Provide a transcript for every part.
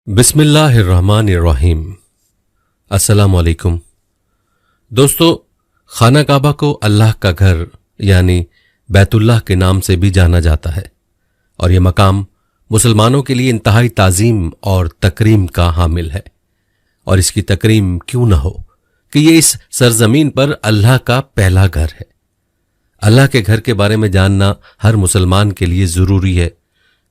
बिस्मिल्लाहिर्रहमानिर्रहीम। अस्सलामु अलैकुम दोस्तों, खाना काबा को अल्लाह का घर यानी बैतुल्लाह के नाम से भी जाना जाता है और यह मकाम मुसलमानों के लिए इंतहाई ताजीम और तकरीम का हामिल है। और इसकी तकरीम क्यों न हो कि ये इस सरजमीन पर अल्लाह का पहला घर है। अल्लाह के घर के बारे में जानना हर मुसलमान के लिए जरूरी है।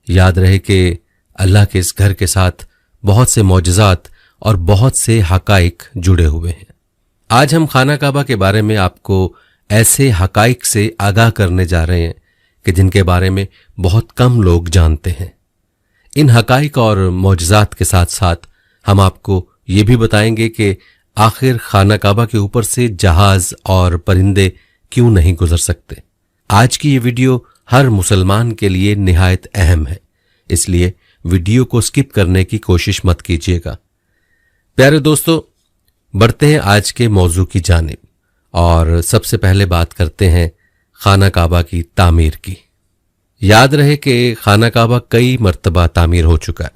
याद रहे कि अल्लाह के इस घर के साथ बहुत से मौजज़ात और बहुत से हकाइक जुड़े हुए हैं। आज हम खाना काबा के बारे में आपको ऐसे हकाइक से आगाह करने जा रहे हैं कि जिनके बारे में बहुत कम लोग जानते हैं। इन हकाइक और मौजज़ात के साथ साथ हम आपको ये भी बताएंगे कि आखिर खाना काबा के ऊपर से जहाज और परिंदे क्यों नहीं गुजर सकते। आज की ये वीडियो हर मुसलमान के लिए निहायत अहम है, इसलिए वीडियो को स्किप करने की कोशिश मत कीजिएगा। प्यारे दोस्तों, बढ़ते हैं आज के मौजू की जानिब और सबसे पहले बात करते हैं खाना काबा की तामीर की। याद रहे कि खाना काबा कई मर्तबा तामीर हो चुका है।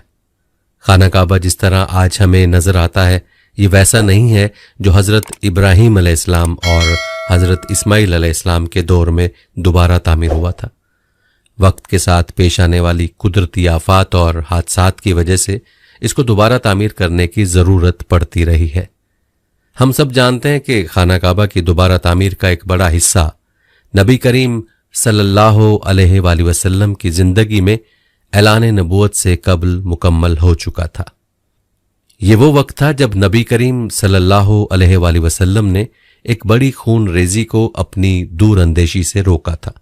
खाना काबा जिस तरह आज हमें नजर आता है ये वैसा नहीं है जो हजरत इब्राहीम अलैहिस्सलाम और हजरत इस्माइल अलैहिस्सलाम के दौर में दोबारा तामीर हुआ था। वक्त के साथ पेश आने वाली कुदरती आफात और हादसात की वजह से इसको दोबारा तामीर करने की जरूरत पड़ती रही है। हम सब जानते हैं कि खाना काबा की दोबारा तामीर का एक बड़ा हिस्सा नबी करीम सल्लल्लाहु अलैहि वसल्लम की जिंदगी में ऐलान नबूवत से कबल मुकम्मल हो चुका था। ये वो वक्त था जब नबी करीम सल्लल्लाहु अलैहि वसल्लम ने एक बड़ी खून रेजी को अपनी दूर अंदेशी से रोका था।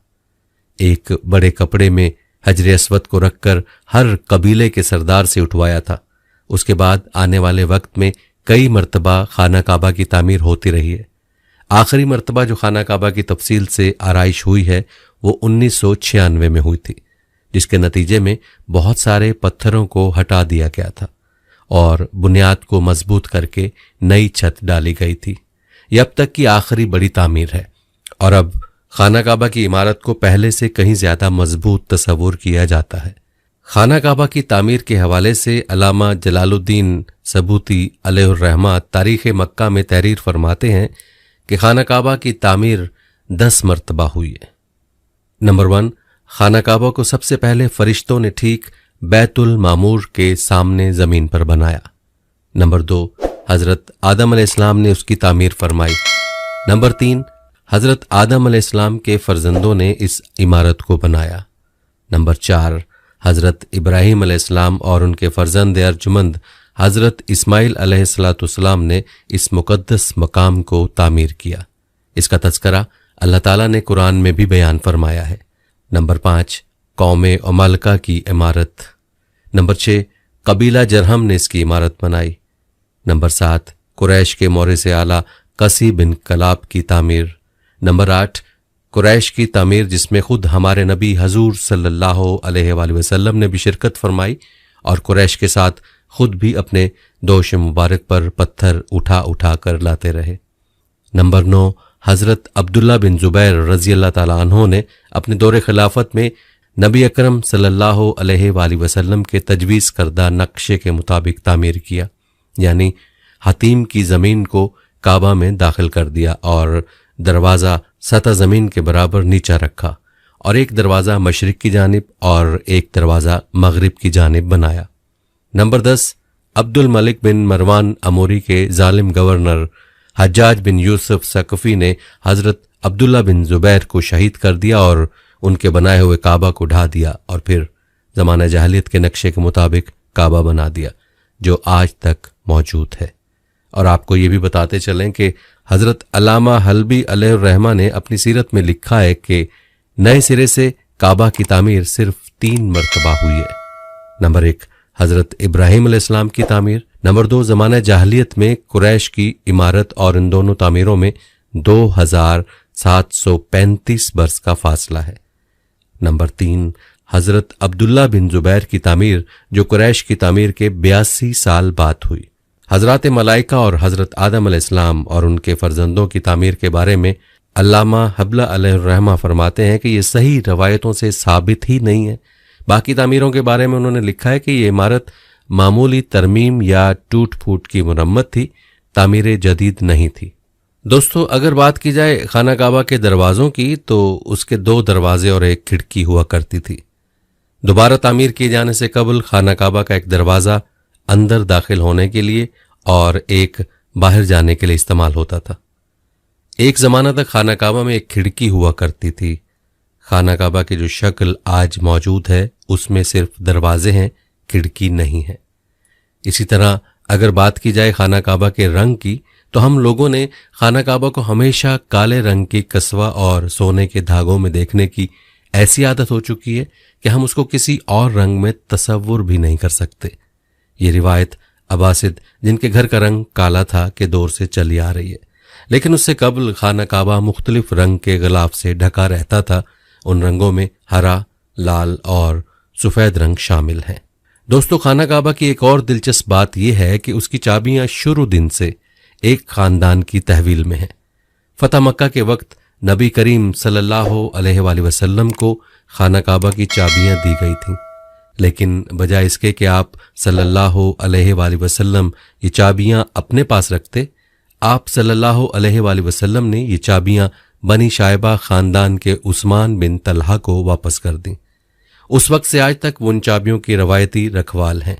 एक बड़े कपड़े में हजर अस्वद को रखकर हर कबीले के सरदार से उठवाया था। उसके बाद आने वाले वक्त में कई मर्तबा खाना काबा की तामीर होती रही है। आखिरी मर्तबा जो खाना काबा की तफसील से आराइश हुई है वो 1996 में हुई थी, जिसके नतीजे में बहुत सारे पत्थरों को हटा दिया गया था और बुनियाद को मजबूत करके नई छत डाली गई थी। यह अब तक की आखिरी बड़ी तामीर है और अब खाना काबा की इमारत को पहले से कहीं ज्यादा मजबूत तस्वुर किया जाता है। खाना काबा की तामीर के हवाले से अल्लामा जलालुद्दीन सबूती अलैहिर्रहमा तारीख़ मक्का में तहरीर फरमाते हैं कि खाना काबा की तामीर 10 मरतबा हुई है। नंबर 1, खाना काबा को सबसे पहले फरिश्तों ने ठीक बैतुल मामूर के सामने जमीन पर बनाया। नंबर 2, हजरत आदम अलैहिस्सलाम ने उसकी तामीर फरमाई। नंबर 3, हजरत आदम अलैहिस्सलाम के फर्जंदों ने इस इमारत को बनाया। नंबर 4, हजरत इब्राहीम अलैहिस्सलाम और उनके फर्जंद अर्जुमंद हजरत इस्माइल अलैहिस्सलाम ने इस मुकद्दस मकाम को तामीर किया। इसका तज़किरा अल्लाह ताला ने कुरान में भी बयान फरमाया है। नंबर 5, कौमे अमालका की इमारत। नंबर 6, कबीला जरहम ने इसकी इमारत बनाई। नंबर 7, कुरैश के मोरिस आला कसी बिन कलाब की तामीर। नंबर 8, कुरैश की तामीर जिसमें खुद हमारे नबी हजूर सल्लल्लाहु अलैहि वसल्लम ने भी शिरकत फरमाई और कुरैश के साथ खुद भी अपने दोष मुबारक पर पत्थर उठा उठा कर लाते रहे। नंबर 9, हजरत अब्दुल्ला बिन जुबैर रजी अल्लाह ताला अन्हो ने अपने दौरे खिलाफत में नबी अकरम सल्लल्लाहु अलैहि वसल्लम के तजवीज़ करदा नक्शे के मुताबिक तामीर किया, यानी हतीम की ज़मीन को काबा में दाखिल कर दिया और दरवाज़ा सतह ज़मीन के बराबर नीचा रखा और एक दरवाज़ा मशरिक की जानिब और एक दरवाज़ा मगरिब की जानिब बनाया। नंबर 10, अब्दुल मलिक बिन मरवान अमोरी के जालिम गवर्नर हज्जाज बिन यूसुफ सकफी ने हजरत अब्दुल्ला बिन जुबैर को शहीद कर दिया और उनके बनाए हुए काबा को ढा दिया और फिर ज़माना जahलियत के नक्शे के मुताबिक काबा बना दिया जो आज तक मौजूद है। और आपको ये भी बताते चलें कि हजरत अल्लामा हल्बी अलैहिर्रहमा ने अपनी सीरत में लिखा है कि नए सिरे से काबा की तामीर सिर्फ 3 मरतबा हुई है। नंबर 1, हजरत इब्राहीम अलैहिस्सलाम की तामीर। नंबर 2, ज़माना जahलियत में कुरैश की इमारत और इन दोनों तामीरों में 2735 बरस का फासला है। नंबर 3, हजरत अब्दुल्ला बिन जुबैर की तामीर जो कुरैश की तामीर के 82 साल बाद हुई। हजरत मलाइका और हजरत आदम अलैहिस्सलाम और उनके फर्जंदों की तामीर के बारे में अल्लामा हब्ला अलैहिर्रहमा फरमाते हैं कि ये सही रवायतों से साबित ही नहीं है। बाकी तामीरों के बारे में उन्होंने लिखा है कि ये इमारत मामूली तरमीम या टूट फूट की मुरम्मत थी, तामीर जदीद नहीं थी। दोस्तों, अगर बात की जाए खाना काबा के दरवाज़ों की तो उसके 2 दरवाजे और एक खिड़की हुआ करती थी। दोबारा तामीर किए जाने से कबल खाना काबा का एक दरवाज़ा अंदर दाखिल होने के लिए और एक बाहर जाने के लिए इस्तेमाल होता था। एक ज़माना तक खाना काबा में एक खिड़की हुआ करती थी। खाना काबा की जो शक्ल आज मौजूद है उसमें सिर्फ दरवाजे हैं, खिड़की नहीं है। इसी तरह अगर बात की जाए खाना काबा के रंग की तो हम लोगों ने खाना काबा को हमेशा काले रंग की कस्वा और सोने के धागों में देखने की ऐसी आदत हो चुकी है कि हम उसको किसी और रंग में तसव्वुर भी नहीं कर सकते। ये रिवायत अब्बासिद, जिनके घर का रंग काला था, के दौर से चली आ रही है, लेकिन उससे कबल खाना काबा मुख्तलिफ रंग के गिलाफ से ढका रहता था। उन रंगों में हरा, लाल और सफ़ेद रंग शामिल हैं। दोस्तों, खाना काबा की एक और दिलचस्प बात यह है कि उसकी चाबियां शुरू दिन से एक खानदान की तहवील में हैं। फतह मक्का के वक्त नबी करीम सल्लल्लाहु अलैहि वसल्लम को खाना काबा की चाबियां दी गई थीं, लेकिन बजाय इसके कि आप सल्लल्लाहु अलैहि वसल्लम ये चाबियां अपने पास रखते, आप सल्लल्लाहु अलैहि वसल्लम ने ये चाबियां बनी शायबा खानदान के उस्मान बिन तलहा को वापस कर दी। उस वक्त से आज तक वो उन चाबियों की रवायती रखवाल हैं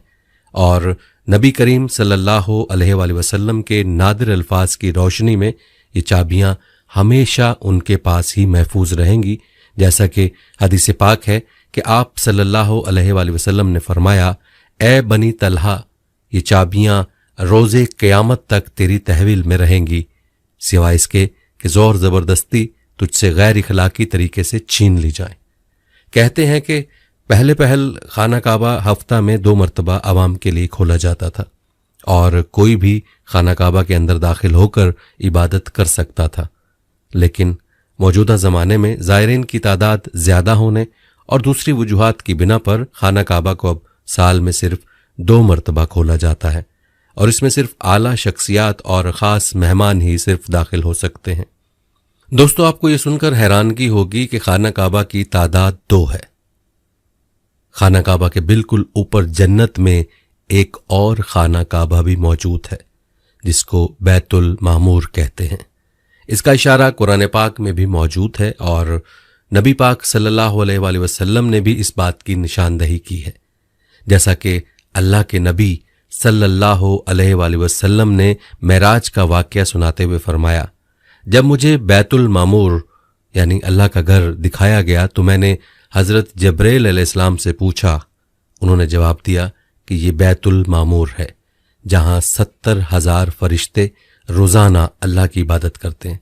और नबी करीम सल्लल्लाहु अलैहि वसल्लम के नादिर अल्फाज की रोशनी में ये चाबियां हमेशा उनके पास ही महफूज रहेंगी। जैसा कि हदीस पाक है कि आप सल्लल्लाहु अलैहि वसल्लम ने फरमाया, ए बनी तलहा, ये चाबियां रोज़े क़यामत तक तेरी तहवील में रहेंगी, सिवाय इसके कि ज़ोर ज़बरदस्ती तुझसे गैर इखलाकी तरीके से छीन ली जाए। कहते हैं कि पहले पहल खाना काबा हफ्ता में 2 मरतबा आवाम के लिए खोला जाता था और कोई भी खाना काबा के अंदर दाखिल होकर इबादत कर सकता था, लेकिन मौजूदा ज़माने में ज़ायरीन की तादाद ज़्यादा होने और दूसरी वजूहात की बिना पर खाना काबा को अब साल में सिर्फ 2 मरतबा खोला जाता है और इसमें सिर्फ आला शख्सियात और ख़ास मेहमान ही सिर्फ दाखिल हो सकते हैं। दोस्तों, आपको ये सुनकर हैरानगी होगी कि खाना काबा की तादाद 2 है। खाना काबा के बिल्कुल ऊपर जन्नत में एक और खाना काबा भी मौजूद है जिसको बैतुल मामूर कहते हैं। इसका इशारा कुरान पाक में भी मौजूद है और नबी पाक सल्लल्लाहु अलैहि वसल्लम ने भी इस बात की निशानदही की है। जैसा कि अल्लाह के नबी सल्लल्लाहु अलैहि वसल्लम ने मेराज का वाक़या सुनाते हुए फरमाया, जब मुझे बैतुल मामूर यानी अल्लाह का घर दिखाया गया तो मैंने हज़रत जब्राइल अलैहिस्सलाम से पूछा। उन्होंने जवाब दिया कि ये बैतुल मामूर है जहां 70,000 फरिश्ते रोज़ाना अल्लाह की इबादत करते हैं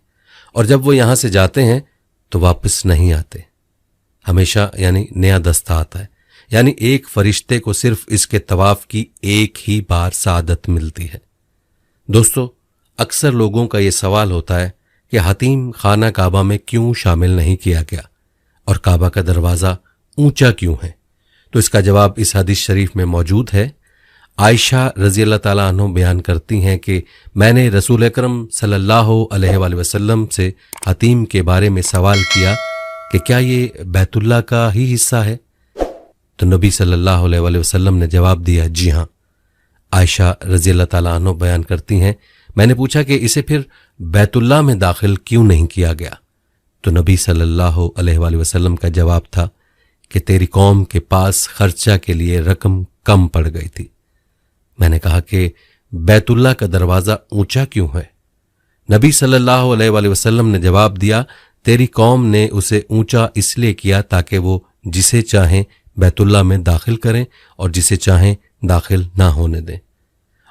और जब वो यहां से जाते हैं तो वापस नहीं आते, हमेशा यानी नया दस्ता आता है, यानी एक फरिश्ते को सिर्फ इसके तवाफ की एक ही बार सादत मिलती है। दोस्तों, अक्सर लोगों का ये सवाल होता है कि हतीम खाना काबा में क्यों शामिल नहीं किया गया और काबा का दरवाज़ा ऊंचा क्यों है? तो इसका जवाब इस हदीस शरीफ में मौजूद है। आयशा रज़ी अल्लाह ताला अन्हा बयान करती हैं कि मैंने रसूल अकरम सल्लल्लाहु अलैहि वसल्लम से हतीम के बारे में सवाल किया कि क्या ये बैतुल्लाह का ही हिस्सा है? तो नबी सल्लल्लाहु अलैहि वसल्लम ने जवाब दिया, जी हाँ। आयशा रज़ी अल्लाह ताला अन्हा बयान करती हैं, मैंने पूछा कि इसे फिर बैतुल्लाह में दाखिल क्यों नहीं किया गया? तो नबी सल्लल्लाहु अलैहि वसल्लम का जवाब था कि तेरी कौम के पास खर्चा के लिए रकम कम पड़ गई थी। मैंने कहा कि बैतुल्लाह का दरवाज़ा ऊंचा क्यों है? नबी सल्लल्लाहु अलैहि वसल्लम ने जवाब दिया, तेरी कौम ने उसे ऊंचा इसलिए किया ताकि वो जिसे चाहें बैतुल्लाह में दाखिल करें और जिसे चाहें दाखिल ना होने दें।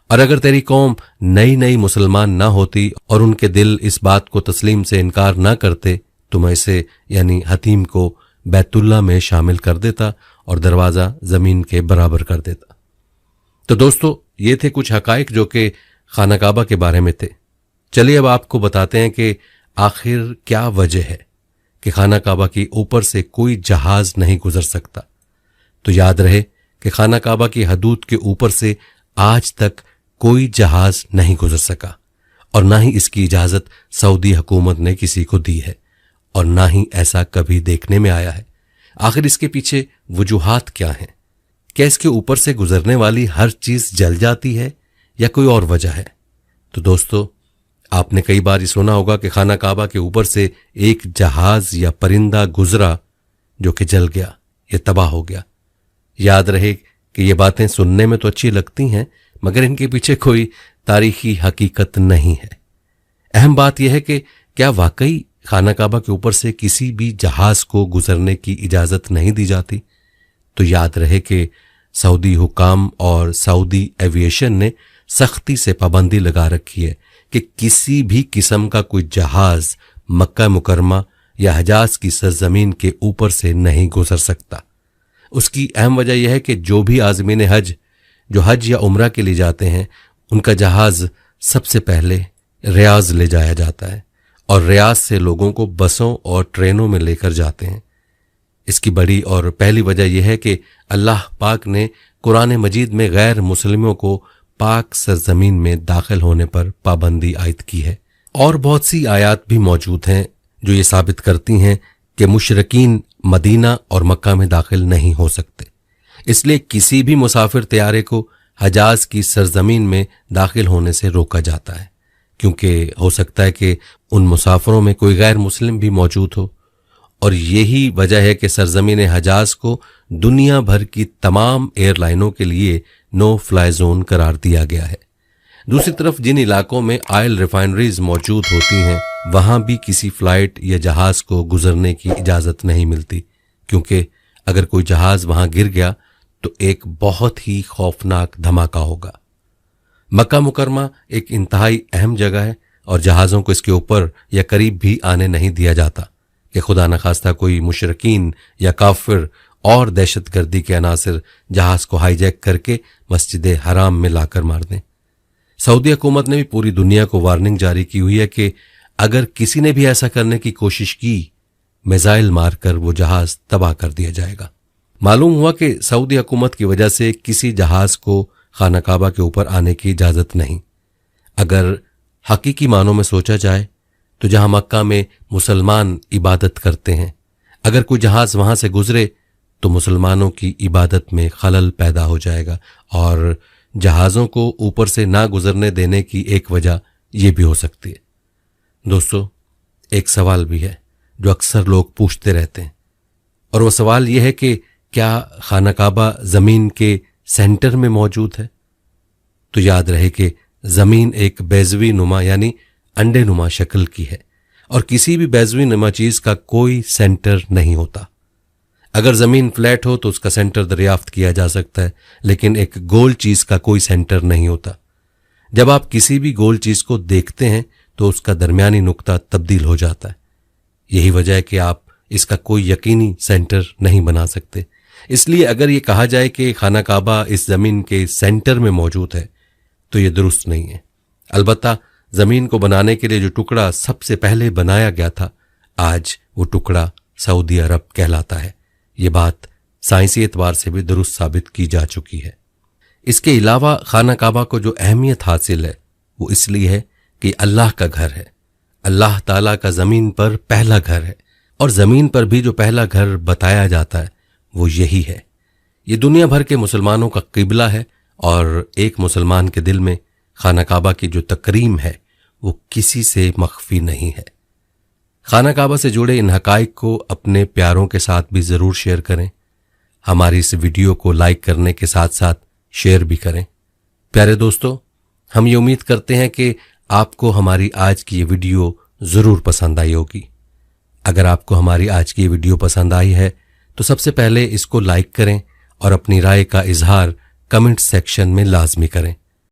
और अगर तेरी कौम नई नई मुसलमान ना होती और उनके दिल इस बात को तस्लीम से इनकार ना करते तो मैं इसे यानी हतीम को बैतुल्लाह में शामिल कर देता और दरवाज़ा ज़मीन के बराबर कर देता। तो दोस्तों, ये थे कुछ हकाइक जो कि खाना काबा के बारे में थे। चलिए अब आपको बताते हैं कि आखिर क्या वजह है कि खाना काबा की ऊपर से कोई जहाज नहीं गुजर सकता। तो याद रहे कि खाना काबा की हदूद के ऊपर से आज तक कोई जहाज नहीं गुजर सका और ना ही इसकी इजाज़त सऊदी हुकूमत ने किसी को दी है और ना ही ऐसा कभी देखने में आया है। आखिर इसके पीछे वजूहात क्या हैं? क्या इसके ऊपर से गुजरने वाली हर चीज जल जाती है या कोई और वजह है? तो दोस्तों, आपने कई बार ये सुना होगा कि खाना काबा के ऊपर से एक जहाज या परिंदा गुजरा जो कि जल गया, ये तबाह हो गया। याद रहे कि ये बातें सुनने में तो अच्छी लगती हैं, मगर इनके पीछे कोई तारीखी हकीकत नहीं है। अहम बात यह है कि क्या वाकई खाना काबा के ऊपर से किसी भी जहाज को गुजरने की इजाजत नहीं दी जाती? तो याद रहे कि सऊदी हुकाम और सऊदी एविएशन ने सख्ती से पाबंदी लगा रखी है कि किसी भी किस्म का कोई जहाज मक्का मुकरमा या हजाज की सरजमीन के ऊपर से नहीं गुजर सकता। उसकी अहम वजह यह है कि जो भी आज़मीन हज जो हज या उम्रा के लिए जाते हैं, उनका जहाज सबसे पहले रियाज ले जाया जाता है और रियाज से लोगों को बसों और ट्रेनों में लेकर जाते हैं। इसकी बड़ी और पहली वजह यह है कि अल्लाह पाक ने कुरान मजीद में गैर मुस्लिमों को पाक सरजमीन में दाखिल होने पर पाबंदी आयद की है। और बहुत सी आयात भी मौजूद हैं जो ये साबित करती हैं कि मुशरिकीन मदीना और मक्का में दाखिल नहीं हो सकते। इसलिए किसी भी मुसाफिर तैयारे को हजाज की सरजमीन में दाखिल होने से रोका जाता है, क्योंकि हो सकता है कि उन मुसाफिरों में कोई गैर मुस्लिम भी मौजूद हो। और यही वजह है कि सरजमीन हजाज को दुनिया भर की तमाम एयरलाइनों के लिए नो फ्लाई जोन करार दिया गया है। दूसरी तरफ जिन इलाकों में ऑयल रिफाइनरीज मौजूद होती हैं, वहां भी किसी फ्लाइट या जहाज को गुजरने की इजाजत नहीं मिलती, क्योंकि अगर कोई जहाज वहां गिर गया तो एक बहुत ही खौफनाक धमाका होगा। मक्का मुकरमा एक इंतहाई अहम जगह है और जहाज़ों को इसके ऊपर या करीब भी आने नहीं दिया जाता कि खुदा न खास्ता कोई मुशरिकीन या काफिर और दहशतगर्दी के अनासिर जहाज को हाईजैक करके मस्जिद हराम में लाकर मार दें। सऊदी हुकूमत ने भी पूरी दुनिया को वार्निंग जारी की हुई है कि अगर किसी ने भी ऐसा करने की कोशिश की, मिसाइल मारकर वो जहाज तबाह कर दिया जाएगा। मालूम हुआ कि सऊदी हुकूमत की वजह से किसी जहाज को खाना काबा के ऊपर आने की इजाजत नहीं। अगर हकीकी मानों में सोचा जाए तो जहां मक्का में मुसलमान इबादत करते हैं, अगर कोई जहाज वहां से गुजरे तो मुसलमानों की इबादत में खलल पैदा हो जाएगा। और जहाज़ों को ऊपर से ना गुजरने देने की एक वजह यह भी हो सकती है। दोस्तों, एक सवाल भी है जो अक्सर लोग पूछते रहते हैं, और वो सवाल यह है कि क्या खाना काबा जमीन के सेंटर में मौजूद है? तो याद रहे कि जमीन एक बेजवी नुमा यानी अंडे नुमा शक्ल की है और किसी भी बेजवी नुमा चीज का कोई सेंटर नहीं होता। अगर जमीन फ्लैट हो तो उसका सेंटर दरियाफ्त किया जा सकता है, लेकिन एक गोल चीज का कोई सेंटर नहीं होता। जब आप किसी भी गोल चीज को देखते हैं तो उसका दरमियानी नुक्ता तब्दील हो जाता है। यही वजह है कि आप इसका कोई यकीनी सेंटर नहीं बना सकते। इसलिए अगर ये कहा जाए कि खाना काबा इस जमीन के सेंटर में मौजूद है तो ये दुरुस्त नहीं है। अलबत्ता जमीन को बनाने के लिए जो टुकड़ा सबसे पहले बनाया गया था, आज वो टुकड़ा सऊदी अरब कहलाता है। ये बात साइंसी एतबार से भी दुरुस्त साबित की जा चुकी है। इसके अलावा खाना काबा को जो अहमियत हासिल है वो इसलिए है कि अल्लाह का घर है। अल्लाह ताला का जमीन पर पहला घर है, और जमीन पर भी जो पहला घर बताया जाता है वो यही है। ये दुनिया भर के मुसलमानों का किबला है, और एक मुसलमान के दिल में खाना काबा की जो तकरीम है वो किसी से मख्फी नहीं है। खाना काबा से जुड़े इन हकाइक को अपने प्यारों के साथ भी जरूर शेयर करें। हमारी इस वीडियो को लाइक करने के साथ साथ शेयर भी करें। प्यारे दोस्तों, हम ये उम्मीद करते हैं कि आपको हमारी आज की ये वीडियो जरूर पसंद आई होगी। अगर आपको हमारी आज की ये वीडियो पसंद आई है तो सबसे पहले इसको लाइक करें और अपनी राय का इजहार कमेंट सेक्शन में लाजमी करें।